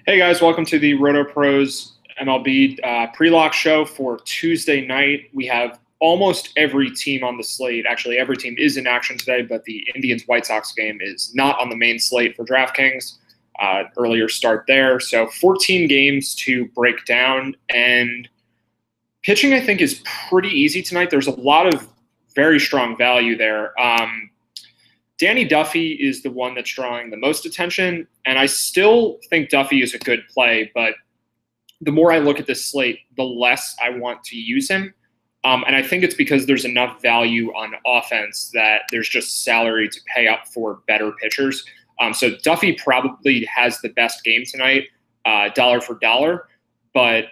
Hey guys, welcome to the RotoPros MLB pre-lock show for Tuesday night. We have almost every team on the slate. Actually, every team is in action today, but the Indians-White Sox game is not on the main slate for Draftkings. Earlier start there. So 14 games to break down. And pitching, I think, is pretty easy tonight. There's a lot of very strong value there. Danny Duffy is the one that's drawing the most attention, and I still think Duffy is a good play, but the more I look at this slate, the less I want to use him. And I think it's because there's enough value on offense that there's just salary to pay up for better pitchers. So Duffy probably has the best game tonight, dollar for dollar, but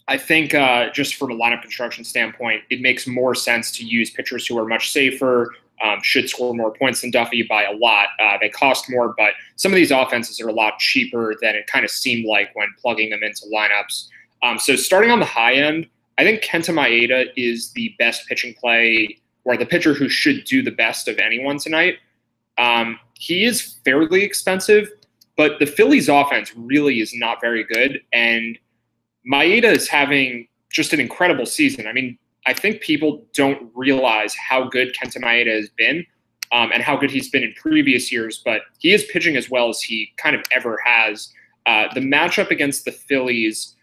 I think just from a lineup construction standpoint, it makes more sense to use pitchers who are much safer, should score more points than Duffy by a lot. They cost more, but some of these offenses are a lot cheaper than it kind of seemed like when plugging them into lineups. So starting on the high end, I think Kenta Maeda is the best pitching play, or the pitcher who should do the best of anyone tonight. He is fairly expensive, but the Phillies offense really is not very good, and Maeda is having just an incredible season. I mean, I think people don't realize how good Kenta Maeda has been and how good he's been in previous years, but he is pitching as well as he kind of ever has. The matchup against the Phillies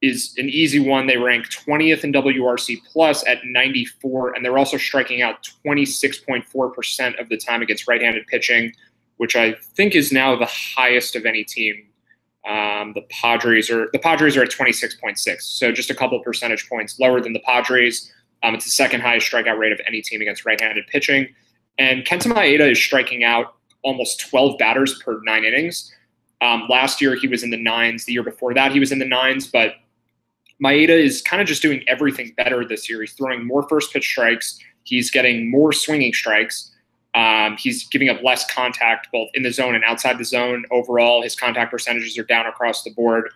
is an easy one. They rank 20th in WRC plus at 94, and they're also striking out 26.4% of the time against right-handed pitching, which I think is now the highest of any team. The Padres are at 26.6, so just a couple percentage points lower than the Padres. It's the second highest strikeout rate of any team against right-handed pitching. And Kenta Maeda is striking out almost 12 batters per 9 innings. Last year he was in the 9s. The year before that he was in the 9s. But Maeda is kind of just doing everything better this year. He's throwing more first pitch strikes. He's getting more swinging strikes. He's giving up less contact both in the zone and outside the zone. Overall, his contact percentages are down across the board.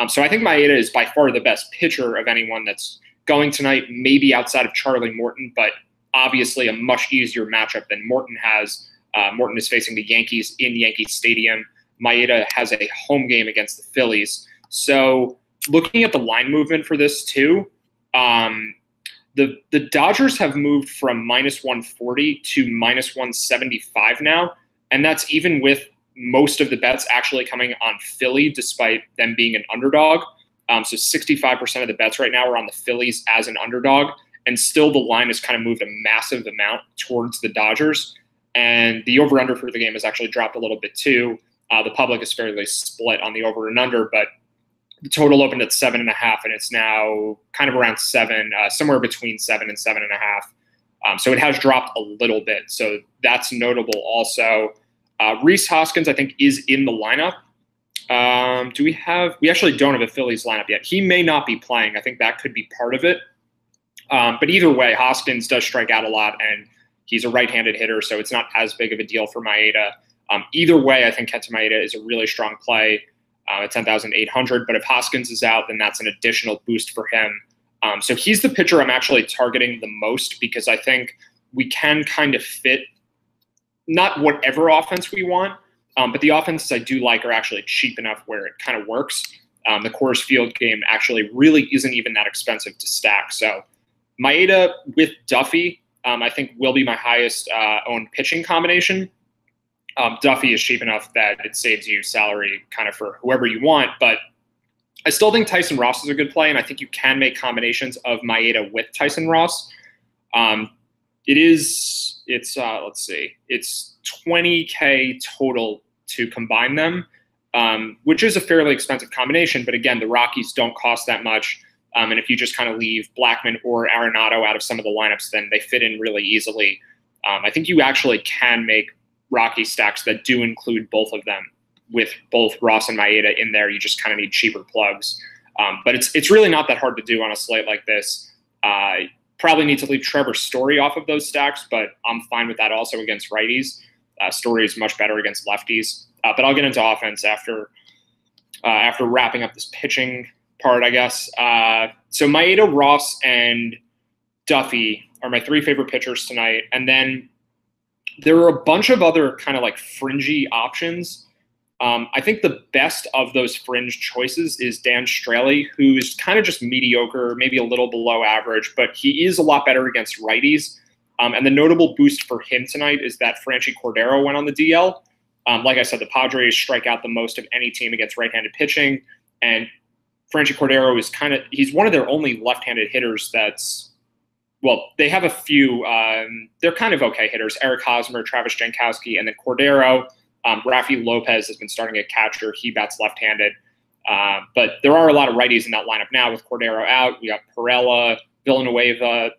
So I think Maeda is by far the best pitcher of anyone that's going tonight, maybe outside of Charlie Morton, but obviously a much easier matchup than Morton has. Morton is facing the Yankees in Yankee Stadium. Maeda has a home game against the Phillies. So looking at the line movement for this too, the Dodgers have moved from minus 140 to minus 175 now, and that's even with most of the bets actually coming on Philly, despite them being an underdog. So 65% of the bets right now are on the Phillies as an underdog, and still the line has kind of moved a massive amount towards the Dodgers. And the over-under for the game has actually dropped a little bit too. The public is fairly split on the over and under, but the total opened at 7.5, and it's now kind of around 7, somewhere between 7 and 7.5. So it has dropped a little bit. So that's notable also. Reese Hoskins, I think, is in the lineup. We actually don't have a Phillies lineup yet. He may not be playing. I think that could be part of it. But either way, Hoskins does strike out a lot, and he's a right-handed hitter, so it's not as big of a deal for Maeda. Either way, I think Kenta Maeda is a really strong play at 10,800. But if Hoskins is out, then that's an additional boost for him. So he's the pitcher I'm actually targeting the most, because I think we can kind of fit not whatever offense we want, but the offenses I do like are actually cheap enough where it kind of works. The Coors Field game actually really isn't even that expensive to stack. So Maeda with Duffy, I think will be my highest owned pitching combination. Duffy is cheap enough that it saves you salary kind of for whoever you want, but I still think Tyson Ross is a good play, and I think you can make combinations of Maeda with Tyson Ross. It's 20K total to combine them, which is a fairly expensive combination, but again, the Rockies don't cost that much, and if you just kind of leave Blackmon or Arenado out of some of the lineups, then they fit in really easily. I think you actually can make Rocky stacks that do include both of them with both Ross and Maeda in there. You just kind of need cheaper plugs. But it's really not that hard to do on a slate like this. Probably need to leave Trevor Story off of those stacks, but I'm fine with that also against righties. Story is much better against lefties. But I'll get into offense after wrapping up this pitching part, I guess. So Maeda, Ross, and Duffy are my 3 favorite pitchers tonight. And then there are a bunch of other kind of like fringy options I think the best of those fringe choices is Dan Straily, who is kind of just mediocre, maybe a little below average, but he is a lot better against righties. And the notable boost for him tonight is that Franchy Cordero went on the DL. Like I said, the Padres strike out the most of any team against right-handed pitching. And Franchy Cordero is he's one of their only left-handed hitters they have a few, they're kind of okay hitters. Eric Hosmer, Travis Jankowski, and then Cordero. Rafi Lopez has been starting at catcher. He bats left-handed. But there are a lot of righties in that lineup now with Cordero out. We got Perella, Villanueva,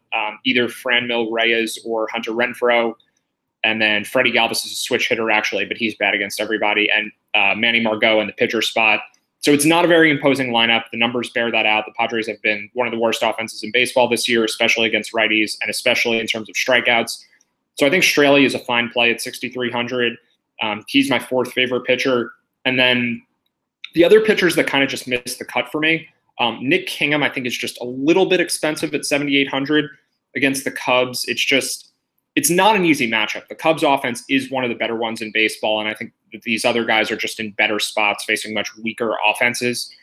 either Franmil Reyes or Hunter Renfroe. And then Freddie Galvis is a switch hitter, actually, but he's bad against everybody. And Manny Margot in the pitcher spot. So it's not a very imposing lineup. The numbers bear that out. The Padres have been one of the worst offenses in baseball this year, especially against righties and especially in terms of strikeouts. So I think Straily is a fine play at 6,300. He's my fourth favorite pitcher. And then the other pitchers that kind of just missed the cut for me, Nick Kingham, I think, is just a little bit expensive at 7,800 against the Cubs. It's not an easy matchup. The Cubs offense is one of the better ones in baseball, and I think that these other guys are just in better spots facing much weaker offenses.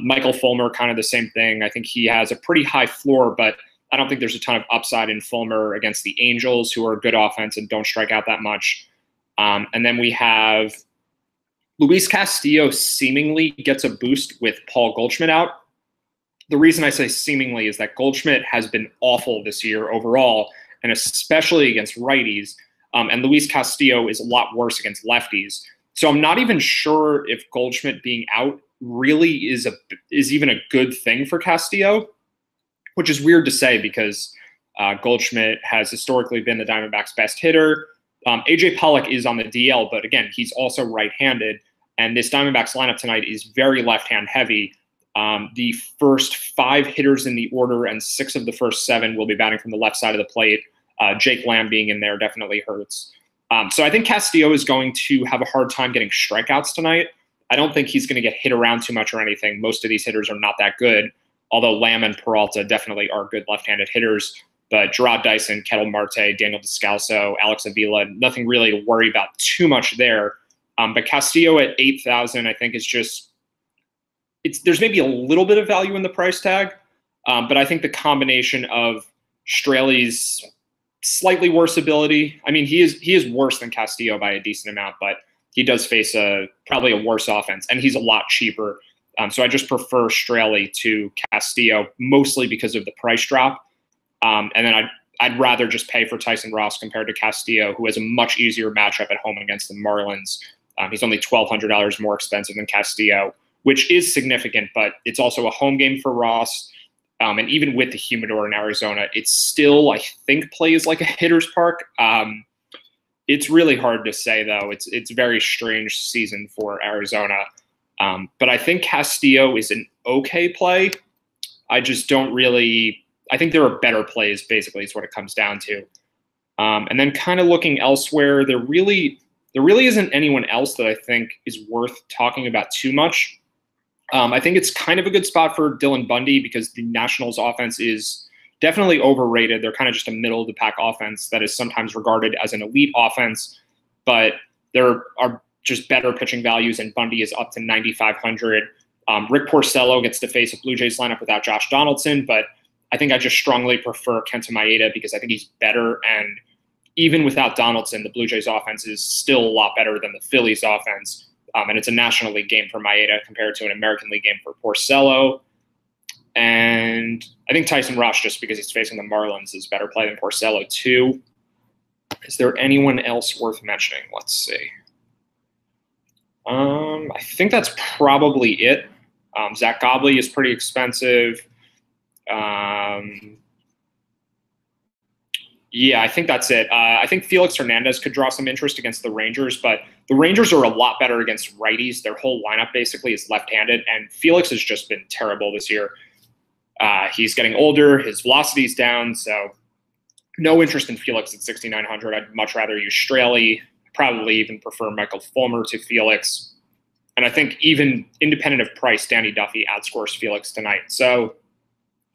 Michael Fulmer, kind of the same thing. I think he has a pretty high floor, but I don't think there's a ton of upside in Fulmer against the Angels, who are a good offense and don't strike out that much. And then we have Luis Castillo seemingly gets a boost with Paul Goldschmidt out. The reason I say seemingly is that Goldschmidt has been awful this year overall, and especially against righties. And Luis Castillo is a lot worse against lefties. So I'm not even sure if Goldschmidt being out really is even a good thing for Castillo, which is weird to say because Goldschmidt has historically been the Diamondbacks' best hitter. AJ Pollock is on the DL, but again, he's also right-handed. And this Diamondbacks lineup tonight is very left-hand heavy. The first 5 hitters in the order and 6 of the first 7 will be batting from the left side of the plate. Jake Lamb being in there definitely hurts. So I think Castillo is going to have a hard time getting strikeouts tonight. I don't think he's going to get hit around too much or anything. Most of these hitters are not that good, although Lamb and Peralta definitely are good left-handed hitters. But Gerard Dyson, Kettle Marte, Daniel Descalso, Alex Avila, nothing really to worry about too much there. But Castillo at 8,000, I think is just there's maybe a little bit of value in the price tag, but I think the combination of Straley's slightly worse ability. I mean, he is worse than Castillo by a decent amount, but he does face probably a worse offense, and he's a lot cheaper. So I just prefer Straily to Castillo, mostly because of the price drop. And then I'd rather just pay for Tyson Ross compared to Castillo, who has a much easier matchup at home against the Marlins. He's only $1,200 more expensive than Castillo, which is significant, but it's also a home game for Ross. And even with the humidor in Arizona, it still, I think, plays like a hitter's park. It's really hard to say, though. It's a very strange season for Arizona. But I think Castillo is an okay play. I just don't really – I think there are better plays, basically, is what it comes down to. And then kind of looking elsewhere, there really isn't anyone else that I think is worth talking about too much. I think it's kind of a good spot for Dylan Bundy because the Nationals offense is definitely overrated. They're kind of just a middle-of-the-pack offense that is sometimes regarded as an elite offense, but there are just better pitching values, and Bundy is up to 9,500. Rick Porcello gets to face a Blue Jays lineup without Josh Donaldson, but I think I just strongly prefer Kenta Maeda because I think he's better, and even without Donaldson, the Blue Jays offense is still a lot better than the Phillies offense. And it's a National League game for Maeda compared to an American League game for Porcello. And I think Tyson Ross, just because he's facing the Marlins, is better play than Porcello too. Is there anyone else worth mentioning? Let's see. I think that's probably it. Zach Gobley is pretty expensive. Yeah, I think that's it. I think Felix Hernandez could draw some interest against the Rangers, but the Rangers are a lot better against righties. Their whole lineup basically is left-handed, and Felix has just been terrible this year. He's getting older. His velocity's down, so no interest in Felix at 6,900. I'd much rather use Straily. Probably even prefer Michael Fulmer to Felix. And I think even independent of price, Danny Duffy outscores Felix tonight. So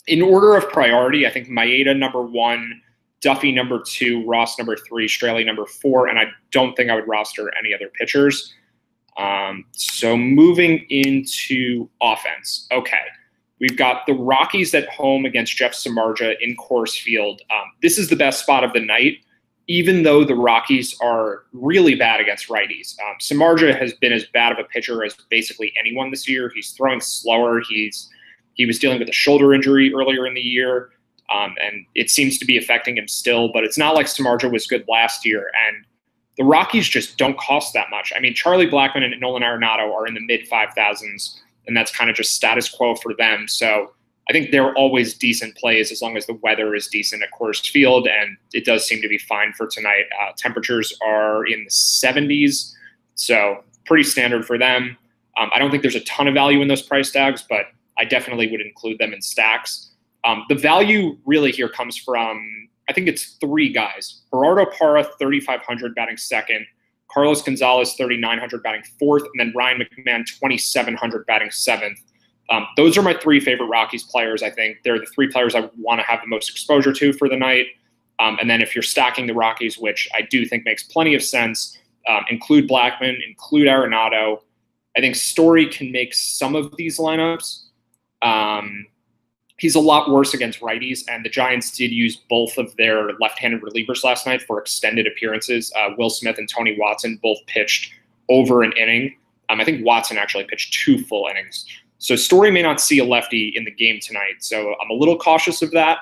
in order of priority, I think Maeda number 1, Duffy number 2, Ross number 3, Straily number 4, and I don't think I would roster any other pitchers. So moving into offense. Okay. We've got the Rockies at home against Jeff Samardzija in Coors Field. This is the best spot of the night, even though the Rockies are really bad against righties. Samardzija has been as bad of a pitcher as basically anyone this year. He's throwing slower. He was dealing with a shoulder injury earlier in the year, and it seems to be affecting him still. But it's not like Samardzija was good last year, and the Rockies just don't cost that much. I mean, Charlie Blackmon and Nolan Arenado are in the mid-5,000s, and that's kind of just status quo for them. So I think they're always decent plays as long as the weather is decent at Coors Field, and it does seem to be fine for tonight. Temperatures are in the 70s, so pretty standard for them. I don't think there's a ton of value in those price tags, but I definitely would include them in stacks. The value really here comes from, I think it's three guys. Gerardo Parra, 3,500 batting second. Carlos Gonzalez, 3,900 batting fourth. And then Ryan McMahon, 2,700 batting seventh. Those are my three favorite Rockies players, I think. They're the three players I want to have the most exposure to for the night. And then if you're stacking the Rockies, which I do think makes plenty of sense, include Blackmon, include Arenado. I think Story can make some of these lineups. He's a lot worse against righties, and the Giants did use both of their left-handed relievers last night for extended appearances. Will Smith and Tony Watson both pitched over an inning. I think Watson actually pitched 2 full innings. So Story may not see a lefty in the game tonight, so I'm a little cautious of that.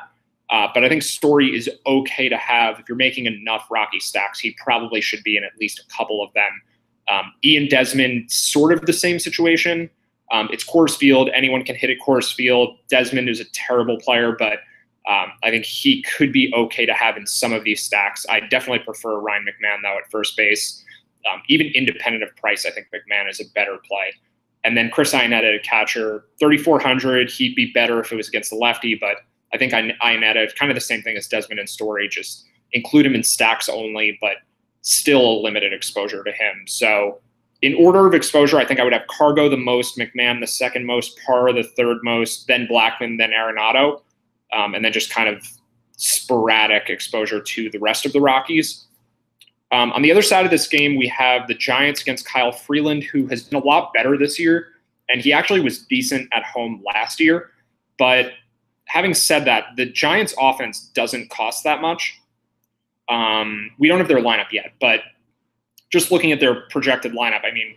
But I think Story is okay to have. If you're making enough Rocky stacks, he probably should be in at least a couple of them. Ian Desmond, sort of the same situation. It's Coors Field. Anyone can hit at Coors Field. Desmond is a terrible player, but I think he could be okay to have in some of these stacks. I definitely prefer Ryan McMahon, though, at first base. Even independent of price, I think McMahon is a better play. And then Chris Iannetta at catcher, 3,400. He'd be better if it was against the lefty, but I think Iannetta is kind of the same thing as Desmond and Story. Just include him in stacks only, but still limited exposure to him. So in order of exposure, I think I would have Cargo the most, McMahon the second most, Parra the third most, then Blackmon, then Arenado, and then just kind of sporadic exposure to the rest of the Rockies. On the other side of this game, we have the Giants against Kyle Freeland, who has been a lot better this year, and he actually was decent at home last year. But having said that, the Giants' offense doesn't cost that much. We don't have their lineup yet, but just looking at their projected lineup, I mean,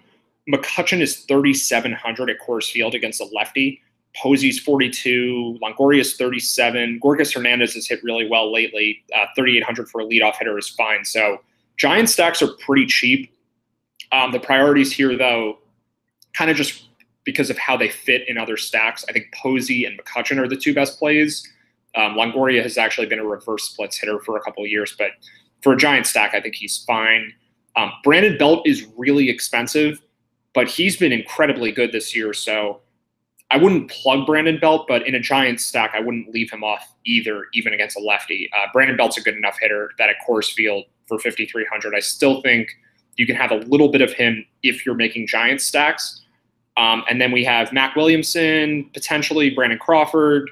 McCutchen is 3,700 at Coors Field against a lefty. Posey's 42. Longoria's 37. Gorgas Hernandez has hit really well lately. 3,800 for a leadoff hitter is fine. So Giant stacks are pretty cheap. The priorities here, though, kind of just because of how they fit in other stacks. I think Posey and McCutchen are the two best plays. Longoria has actually been a reverse splits hitter for a couple of years, but for a Giant stack, I think he's fine. Brandon Belt is really expensive, but he's been incredibly good this year. So I wouldn't plug Brandon Belt, but in a Giant stack, I wouldn't leave him off either, even against a lefty. Brandon Belt's a good enough hitter that at Coors Field for 5,300, I still think you can have a little bit of him if you're making Giant stacks. And then we have Mac Williamson, potentially Brandon Crawford.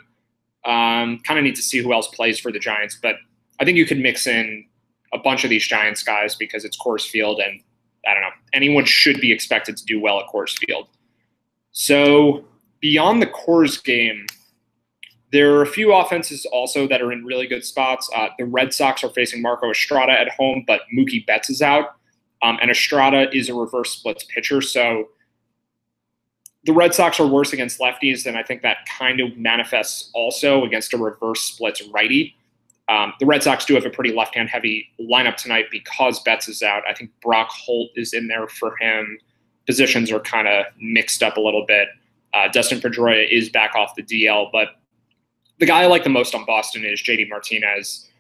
Kind of need to see who else plays for the Giants, but I think you could mix in a bunch of these Giants guys because it's Coors Field, and I don't know, anyone should be expected to do well at Coors Field. So beyond the Coors game, there are a few offenses also that are in really good spots. The Red Sox are facing Marco Estrada at home, but Mookie Betts is out, and Estrada is a reverse splits pitcher, so the Red Sox are worse against lefties, and I think that kind of manifests also against a reverse splits righty. The Red Sox do have a pretty left-hand heavy lineup tonight because Betts is out. I think Brock Holt is in there for him. Positions are kind of mixed up a little bit. Dustin Pedroia is back off the DL, but the guy I like the most on Boston is JD Martinez.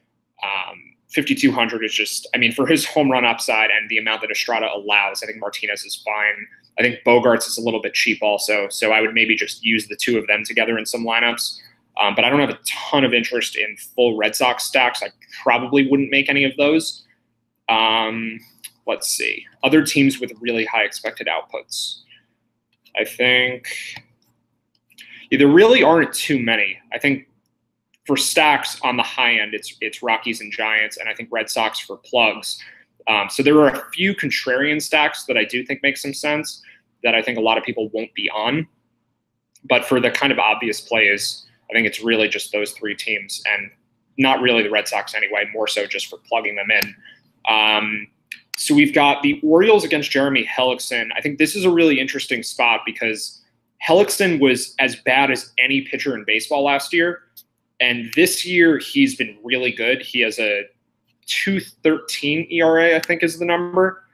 5,200 is just, I mean, for his home run upside and the amount that Estrada allows, I think Martinez is fine. I think Bogarts is a little bit cheap also, so I would maybe just use the two of them together in some lineups. But I don't have a ton of interest in full Red Sox stacks. I probably wouldn't make any of those. Let's see. Other teams with really high expected outputs. I think there really aren't too many. I think for stacks on the high end, it's Rockies and Giants, and I think Red Sox for plugs. So there are a few contrarian stacks that I do think make some sense that I think a lot of people won't be on. But for the kind of obvious plays, I think it's really just those three teams, and not really the Red Sox anyway, more so just for plugging them in. So we've got the Orioles against Jeremy Hellickson. I think this is a really interesting spot because Hellickson was as bad as any pitcher in baseball last year. And this year, he's been really good. He has a 2.13 ERA, I think is the number.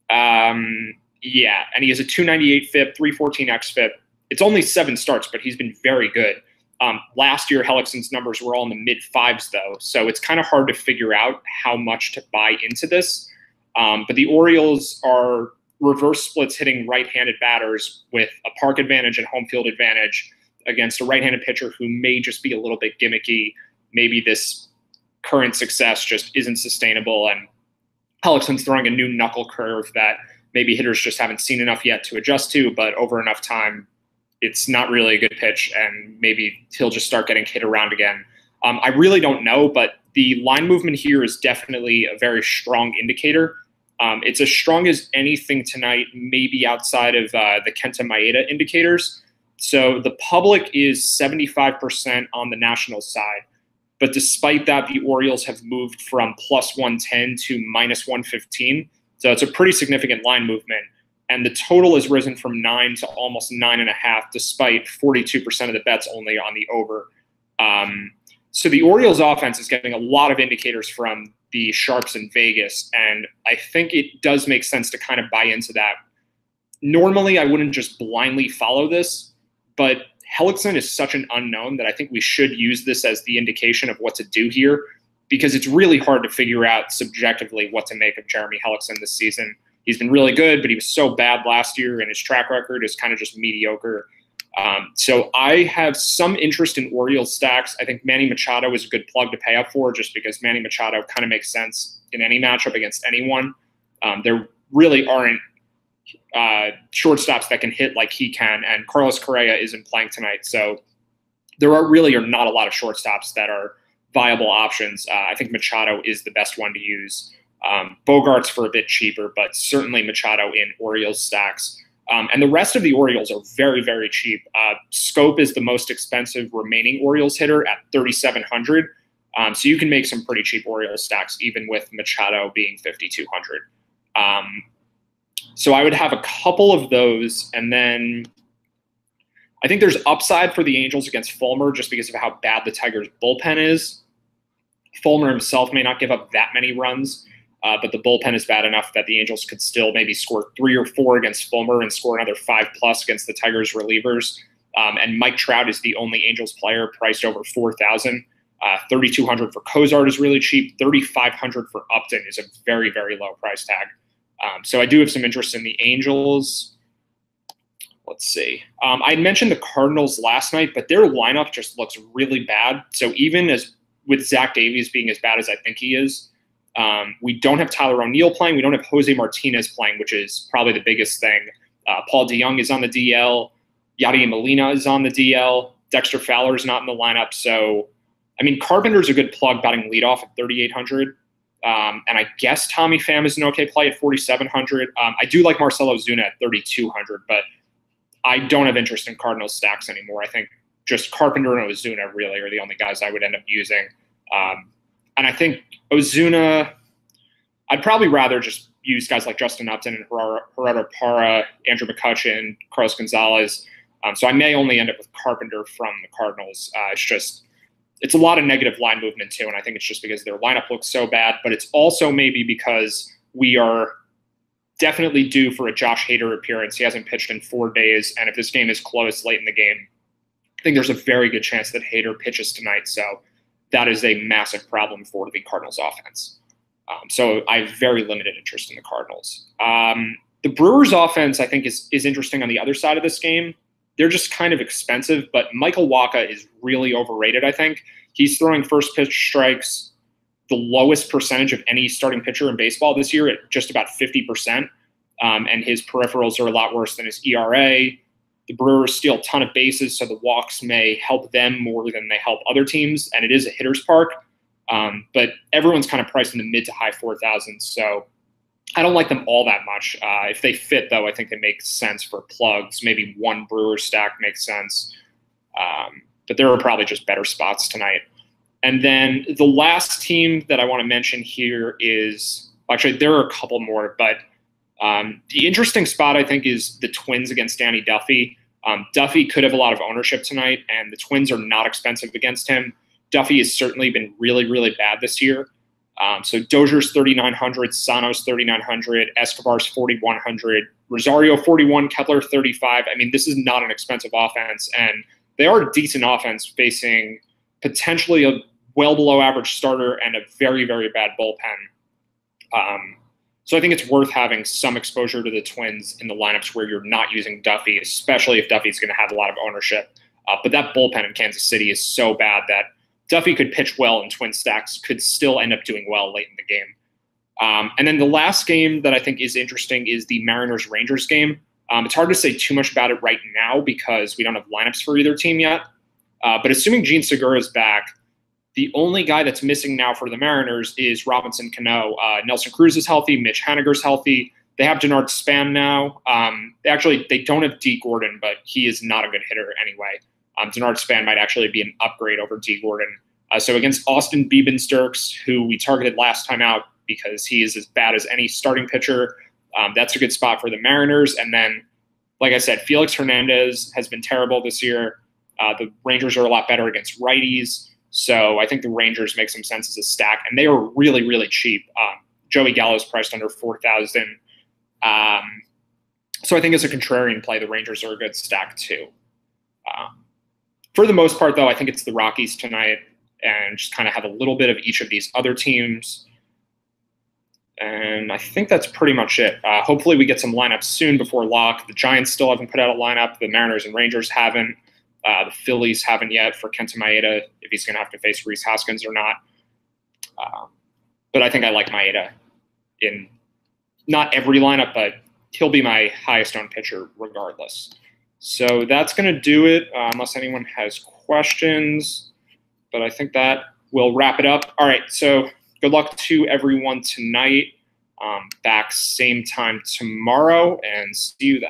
And he has a 2.98 FIP, 3.14 xFIP. It's only 7 starts, but he's been very good. Last year, Hellickson's numbers were all in the mid-5s, though. So it's kind of hard to figure out how much to buy into this. But the Orioles are reverse splits hitting right-handed batters with a park advantage and home field advantage against a right-handed pitcher who may just be a little bit gimmicky. Maybe this current success just isn't sustainable, and Hellickson's throwing a new knuckle curve that maybe hitters just haven't seen enough yet to adjust to, but over enough time, it's not really a good pitch, and maybe he'll just start getting hit around again. I really don't know, but the line movement here is definitely a very strong indicator. It's as strong as anything tonight, maybe outside of the Kenta Maeda indicators. So the public is 75% on the Nationals side. But despite that, the Orioles have moved from plus 110 to minus 115. So it's a pretty significant line movement. And the total has risen from 9 to almost 9.5, despite 42% of the bets only on the over. So the Orioles offense is getting a lot of indicators from the sharps in Vegas. And I think it does make sense to kind of buy into that. Normally, I wouldn't just blindly follow this, but Hellickson is such an unknown that I think we should use this as the indication of what to do here, because it's really hard to figure out subjectively what to make of Jeremy Hellickson this season. He's been really good, but he was so bad last year, and his track record is kind of just mediocre. So I have some interest in Orioles stacks. I think Manny Machado is a good plug to pay up for, just because Manny Machado kind of makes sense in any matchup against anyone. There really aren't shortstops that can hit like he can, and Carlos Correa isn't playing tonight. So there are not a lot of shortstops that are viable options. I think Machado is the best one to use. Bogart's for a bit cheaper, but certainly Machado in Orioles stacks. And the rest of the Orioles are very, very cheap. Scope is the most expensive remaining Orioles hitter at $3,700. So you can make some pretty cheap Orioles stacks, even with Machado being $5,200. So I would have a couple of those. And then I think there's upside for the Angels against Fulmer just because of how bad the Tigers' bullpen is. Fulmer himself may not give up that many runs, but the bullpen is bad enough that the Angels could still maybe score 3 or 4 against Fulmer and score another 5+ against the Tigers relievers. And Mike Trout is the only Angels player priced over $4,000. $3,200 for Cozart is really cheap. $3,500 for Upton is a very, very low price tag. So I do have some interest in the Angels. Let's see. I mentioned the Cardinals last night, but their lineup just looks really bad. So even as with Zach Davies being as bad as I think he is, we don't have Tyler O'Neill playing. We don't have Jose Martinez playing, which is probably the biggest thing. Paul DeJong is on the DL. Yadier Molina is on the DL. Dexter Fowler is not in the lineup. So, I mean, Carpenter's a good plug batting leadoff at $3,800. And I guess Tommy Pham is an okay play at $4,700. I do like Marcell Ozuna at $3,200, but I don't have interest in Cardinals stacks anymore. I think just Carpenter and Ozuna really are the only guys I would end up using. And I think Ozuna, I'd probably rather just use guys like Justin Upton and Gerardo Parra, Andrew McCutchen, Carlos Gonzalez. So I may only end up with Carpenter from the Cardinals. It's a lot of negative line movement too, and I think it's just because their lineup looks so bad, but it's also maybe because we are definitely due for a Josh Hader appearance. He hasn't pitched in 4 days, and if this game is close late in the game, I think there's a very good chance that Hader pitches tonight, so that is a massive problem for the Cardinals offense. So I have very limited interest in the Cardinals. The Brewers offense, I think, is interesting on the other side of this game. They're just kind of expensive, but Michael Wacha is really overrated, I think. He's throwing first pitch strikes the lowest percentage of any starting pitcher in baseball this year at just about 50%. And his peripherals are a lot worse than his ERA. The Brewers steal a ton of bases, so the walks may help them more than they help other teams, and it is a hitter's park. But everyone's kind of priced in the mid to high 4,000s, so I don't like them all that much. If they fit, though, I think they make sense for plugs. Maybe one Brewer stack makes sense. But there are probably just better spots tonight. And then the last team that I want to mention here is actually there are a couple more, but the interesting spot I think is the Twins against Danny Duffy. Duffy could have a lot of ownership tonight, and the Twins are not expensive against him. Duffy has certainly been really, really bad this year. So Dozier's 3,900, Sano's 3,900, Escobar's 4,100, Rosario 41, Kepler 35. I mean, this is not an expensive offense, and they are a decent offense facing potentially a well below average starter and a very, very bad bullpen. So I think it's worth having some exposure to the Twins in the lineups where you're not using Duffy, especially if Duffy's going to have a lot of ownership. But that bullpen in Kansas City is so bad that Duffy could pitch well in Twin stacks, could still end up doing well late in the game. And then the last game that I think is interesting is the Mariners-Rangers game. It's hard to say too much about it right now because we don't have lineups for either team yet. But assuming Gene Segura is back, the only guy that's missing now for the Mariners is Robinson Cano. Nelson Cruz is healthy. Mitch Haniger's healthy. They have Denard Span now. They don't have D. Gordon, but he is not a good hitter anyway. Denard Span might actually be an upgrade over D. Gordon. So against Austin Biebensturks, who we targeted last time out because he is as bad as any starting pitcher, that's a good spot for the Mariners. And then, like I said, Felix Hernandez has been terrible this year. The Rangers are a lot better against righties. So I think the Rangers make some sense as a stack, and they are really, really cheap. Joey Gallo's priced under 4,000. So I think as a contrarian play, the Rangers are a good stack too. For the most part, though, I think it's the Rockies tonight and just kind of have a little bit of each of these other teams. And I think that's pretty much it. Hopefully we get some lineups soon before lock. The Giants still haven't put out a lineup. The Mariners and Rangers haven't. The Phillies haven't yet for Kenta Maeda, if he's going to have to face Reese Hoskins or not. But I think I like Maeda in not every lineup, but he'll be my highest owned pitcher regardless. So that's going to do it, unless anyone has questions. But I think that will wrap it up. All right, so good luck to everyone tonight. Back same time tomorrow, and see you then.